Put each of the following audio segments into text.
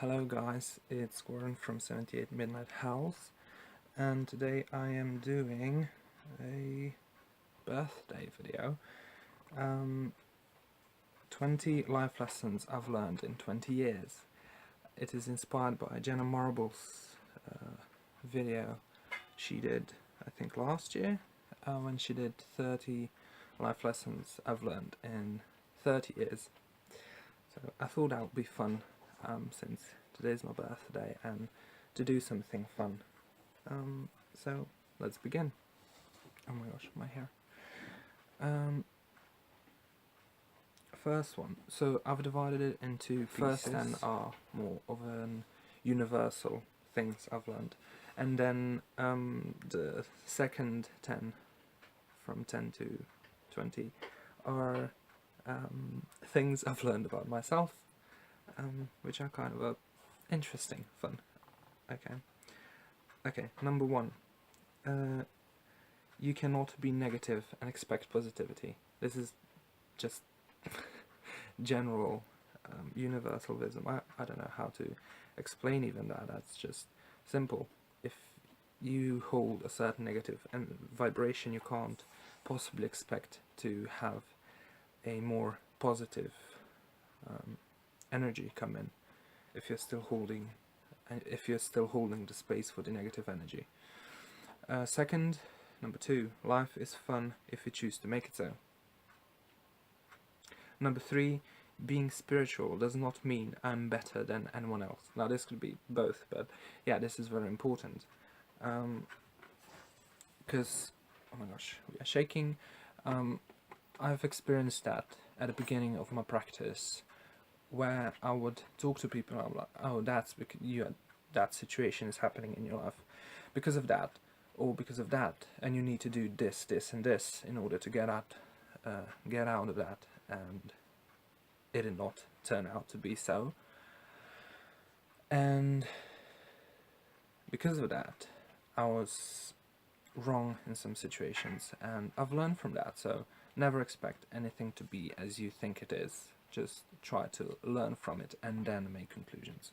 Hello guys, it's Gordon from 78 Midnight House, and today I am doing a birthday video. 20 life lessons I've learned in 20 years. It is inspired by Jenna Marbles' video she did, I think last year, when she did 30 life lessons I've learned in 30 years. So I thought that would be fun, since today's my birthday, and to do something fun. So let's begin. Oh my gosh, my hair. First one. So I've divided it into pieces. First 10 are more of an universal things I've learned, and then the second 10, from 10 to 20, are things I've learned about myself, which are kind of interesting, fun. Okay, number 1. You cannot be negative and expect positivity. This is just general universalism. I don't know how to explain even that. That's just simple. If you hold a certain negative vibration, you can't possibly expect to have a more positive energy come in if you're still holding the space for the negative energy. Second, number 2, life is fun if you choose to make it so. Number 3, being spiritual does not mean I'm better than anyone else. Now this could be both, but yeah, this is very important. Because, oh my gosh, we are shaking. I've experienced that at the beginning of my practice, where I would talk to people and I'm like, oh, that's because that situation is happening in your life because of that, or because of that, and you need to do this, this, and this in order to get out of that, and it did not turn out to be so. And because of that, I was wrong in some situations, and I've learned from that. So never expect anything to be as you think it is. Just try to learn from it and then make conclusions.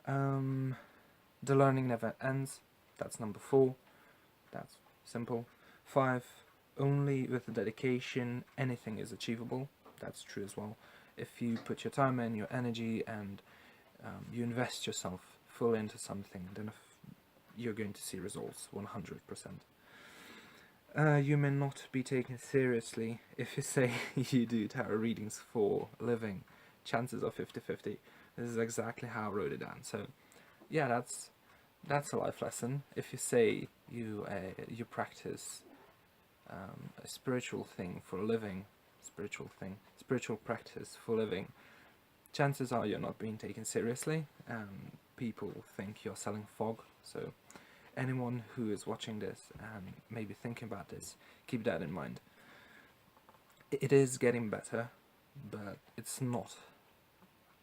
The learning never ends. That's number 4. That's simple. 5, only with dedication anything is achievable. That's true as well. If you put your time in, your energy, and you invest yourself fully into something, then you're going to see results 100%. You may not be taken seriously if you say you do tarot readings for a living. Chances are 50-50. This is exactly how I wrote it down. So yeah, that's a life lesson. If you say you practice a spiritual thing for a living, spiritual practice for a living, chances are you're not being taken seriously, and people think you're selling fog. So anyone who is watching this and maybe thinking about this, keep that in mind. It is getting better, but it's not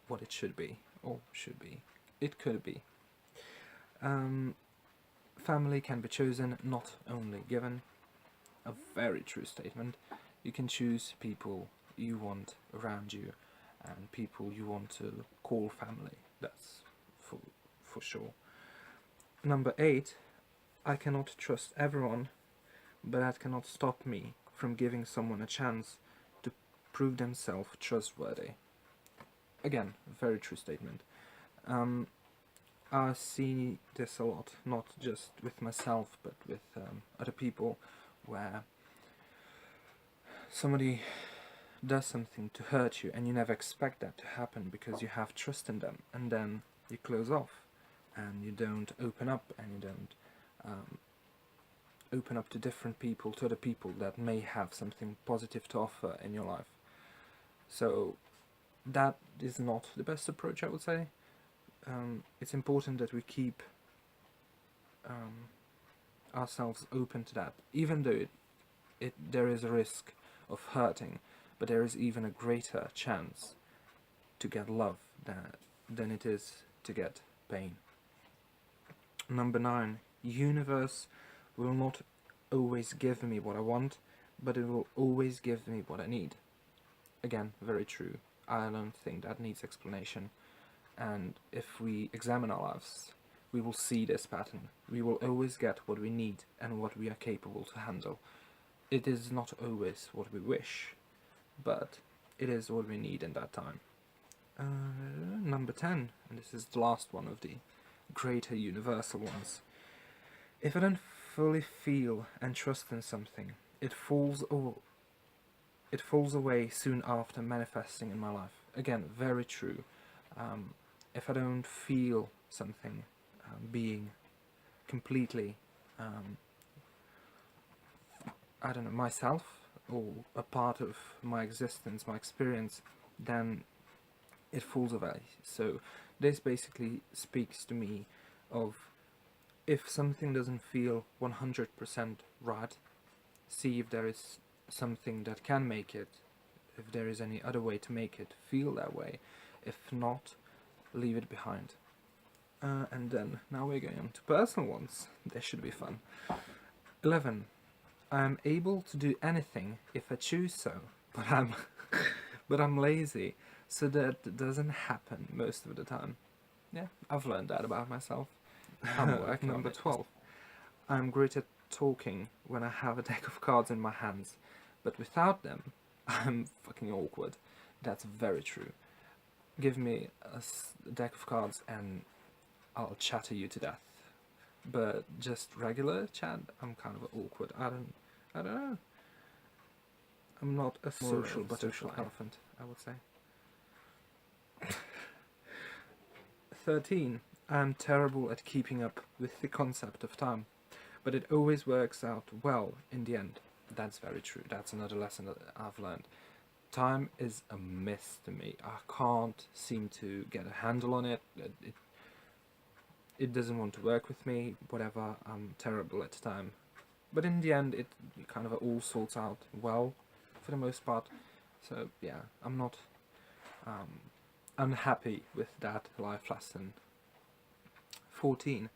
what it should be, or should be. It could be. Family can be chosen, not only given. A very true statement. You can choose people you want around you and people you want to call family. That's for sure. Number 8, I cannot trust everyone, but that cannot stop me from giving someone a chance to prove themselves trustworthy. Again, very true statement. I see this a lot, not just with myself, but with other people, where somebody does something to hurt you and you never expect that to happen because you have trust in them, and then you close off and you don't open up, and you don't open up to different people, to other people that may have something positive to offer in your life. So that is not the best approach, I would say. It's important that we keep ourselves open to that, even though there is a risk of hurting, but there is even a greater chance to get love than it is to get pain. Number 9, universe will not always give me what I want, but it will always give me what I need. Again, very true. I don't think that needs explanation. And if we examine our lives, we will see this pattern. We will always get what we need and what we are capable to handle. It is not always what we wish, but it is what we need in that time. Number 10, and this is the last one of the greater universal ones. If I don't fully feel and trust in something, it falls away soon after manifesting in my life. Again, very true. If I don't feel something being completely, I don't know, myself, or a part of my existence, my experience, then it falls away. So this basically speaks to me of, if something doesn't feel 100% right, see if there is something that can make it, if there is any other way to make it feel that way. If not, leave it behind. And then, now we're going on to personal ones. This should be fun. 11. I am able to do anything if I choose so, but I'm lazy, so that doesn't happen most of the time. Yeah, I've learned that about myself. I'm working on it. Number 12. I'm great at talking when I have a deck of cards in my hands, but without them, I'm fucking awkward. That's very true. Give me a deck of cards and I'll chatter you to death. But just regular chat, I'm kind of awkward. I don't know. I'm not a social elephant, I would say. 13. I'm terrible at keeping up with the concept of time, but it always works out well in the end. That's very true. That's another lesson that I've learned. Time is a myth to me. I can't seem to get a handle on it. It doesn't want to work with me, whatever. I'm terrible at time. But in the end, it kind of all sorts out well, for the most part. So, yeah, I'm not unhappy with that life lesson. 14.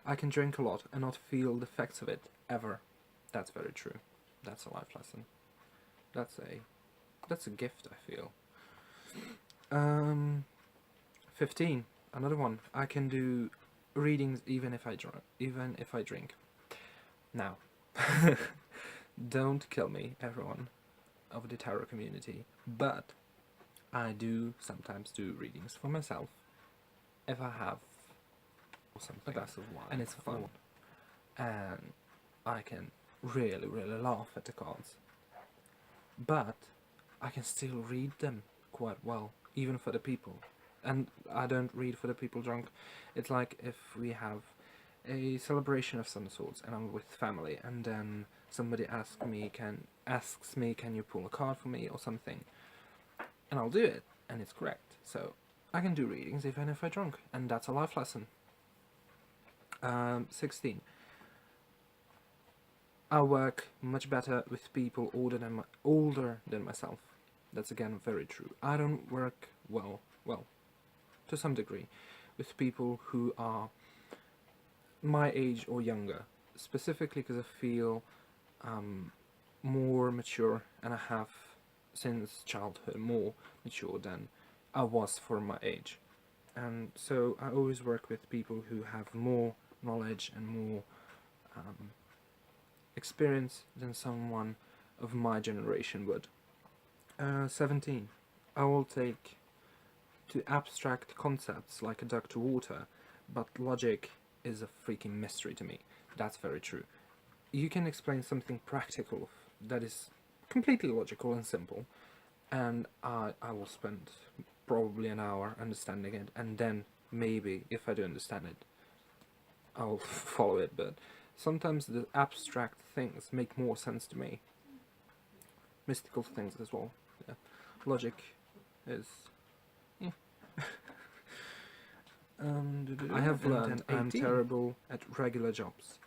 I can drink a lot and not feel the effects of it, ever. That's very true. That's a life lesson. That's a gift, I feel. 15. Another one. I can do readings even if I drink. Now, don't kill me, everyone of the tarot community, but I do sometimes do readings for myself if I have something, a glass of wine, and it's fun, and I can really, really laugh at the cards, but I can still read them quite well, even for the people. And I don't read for the people drunk. It's like if we have a celebration of some sorts and I'm with family, and then somebody asks me, can you pull a card for me or something, and I'll do it, and it's correct. So I can do readings even if I'm drunk, and that's a life lesson. 16. I work much better with people older than myself. That's again very true. I don't work well, to some degree, with people who are my age or younger, specifically because I feel more mature, and I have since childhood more mature than I was for my age. And so I always work with people who have more knowledge and more experience than someone of my generation would. 17. I will take to abstract concepts like a duck to water, but logic is a freaking mystery to me. That's very true. You can explain something practical that is completely logical and simple, and I will spend probably an hour understanding it, and then maybe, if I do understand it, I'll follow it, but sometimes the abstract things make more sense to me. Mystical things as well. Yeah. Logic is... Yeah. I have learned I'm terrible at regular jobs.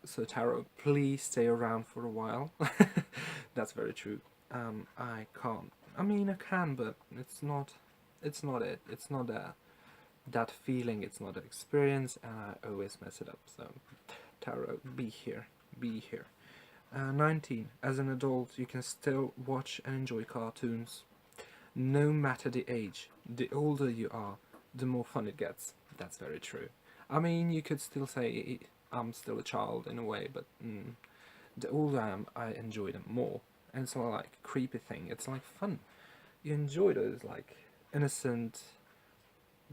So Tarot, please stay around for a while. That's very true. I can't. I mean, I can, but it's not it. It's not that feeling. It's not an experience, and I always mess it up. So, Tarot, be here. 19. As an adult, you can still watch and enjoy cartoons, no matter the age. The older you are, the more fun it gets. That's very true. I mean, you could still say I'm still a child in a way, but the older I am, I enjoy them more. And it's not like a creepy thing, it's like fun. You enjoy those like innocent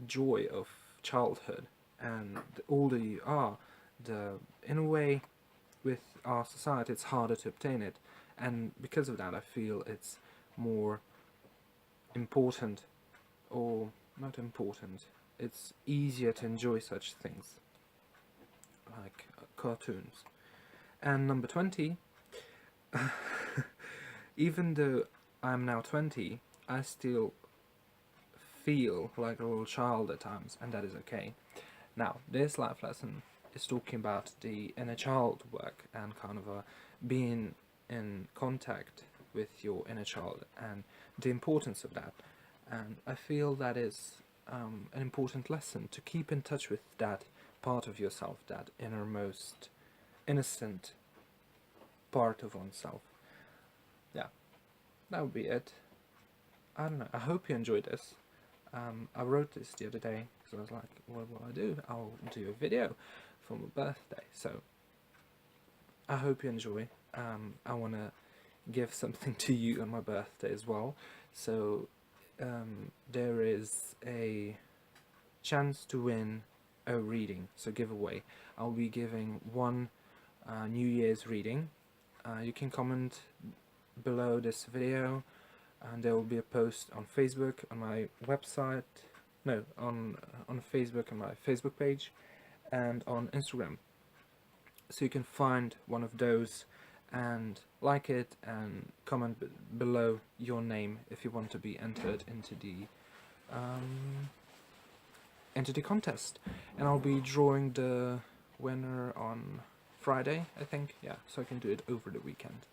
joy of childhood, and the older you are, the in a way with our society it's harder to obtain it, and because of that I feel it's more important, or not important, it's easier to enjoy such things like cartoons. And number 20, even though I'm now 20, I still feel like a little child at times, and that is okay. Now, this life lesson is talking about the inner child work and kind of being in contact with your inner child and the importance of that. And I feel that is an important lesson, to keep in touch with that part of yourself, that innermost innocent part of oneself. Yeah, that would be it. I don't know, I hope you enjoyed this. I wrote this the other day because I was like, what will I do? I'll do a video for my birthday. So I hope you enjoy. I want to give something to you on my birthday as well. So there is a chance to win a reading, so giveaway. I'll be giving one New Year's reading. You can comment below this video, and there will be a post on Facebook, on my website, no, on Facebook, on my Facebook page, and on Instagram. So you can find one of those and like it and comment below your name if you want to be entered into the contest. And I'll be drawing the winner on Friday, I think. Yeah, so I can do it over the weekend.